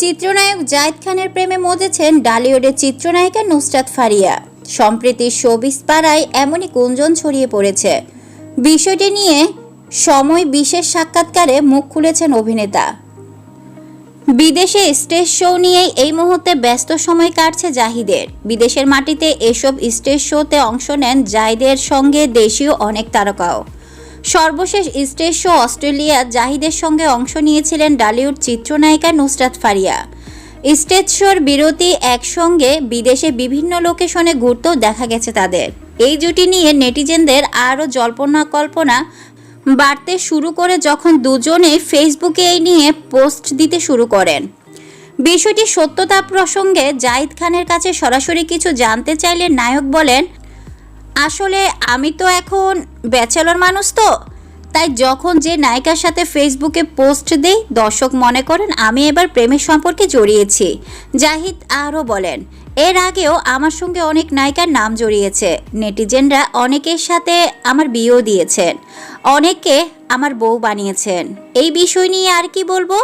চিত্রনায়ক জায়েদ খানের প্রেমে মজেছেন ডালিউডের চিত্রনায়িকা নুসরাত ফারিয়া। সম্প্রতি শোবিজ পাড়ায় এমনই গুঞ্জন ছড়িয়ে পড়েছে। বিষয়টি নিয়ে সময় বিশেষ সাক্ষাৎকারে মুখ খুলেছেন অভিনেতা। বিদেশে স্টেজ শো নিয়েই এই মুহূর্তে ব্যস্ত সময় কাটছে জাহিদের। বিদেশের মাটিতে এসব স্টেজ শোতে অংশ নেন জাহিদের সঙ্গে দেশীয় অনেক তারকাও। সর্বশেষ স্টেজ শো অস্ট্রেলিয়া জাহিদের সঙ্গে অংশ নিয়েছিলেন ডালিউড চিত্রনায়িকা নুসরাত ফারিয়া। স্টেজ শোর বিরতি একসঙ্গে বিদেশে বিভিন্ন লোকেশনে ঘুরতেও দেখা গেছে তাদের। এই জুটি নিয়ে নেটিজেনদের আরও জল্পনা কল্পনা বাড়তে শুরু করে যখন দুজনে ফেসবুকে এই নিয়ে পোস্ট দিতে শুরু করেন। বিষয়টি সত্যতা প্রসঙ্গে জাহিদ খানের কাছে সরাসরি কিছু জানতে চাইলে নায়ক বলেন, আসলে আমি তো এখন ব্যাচেলর মানুষ, তো তাই যখন যে নায়িকার সাথে ফেসবুকে পোস্ট দেই দর্শক মনে করেন আমি এবার প্রেমের সম্পর্কে জড়িয়েছি। জাহিদ আরও বলেন, এর আগেও আমার সঙ্গে অনেক নায়িকার নাম জড়িয়েছে। নেটিজেনরা অনেকের সাথে আমার বিয়েও দিয়েছেন, অনেকে আমার বউ বানিয়েছেন। এই বিষয় নিয়ে আর কি বলবো।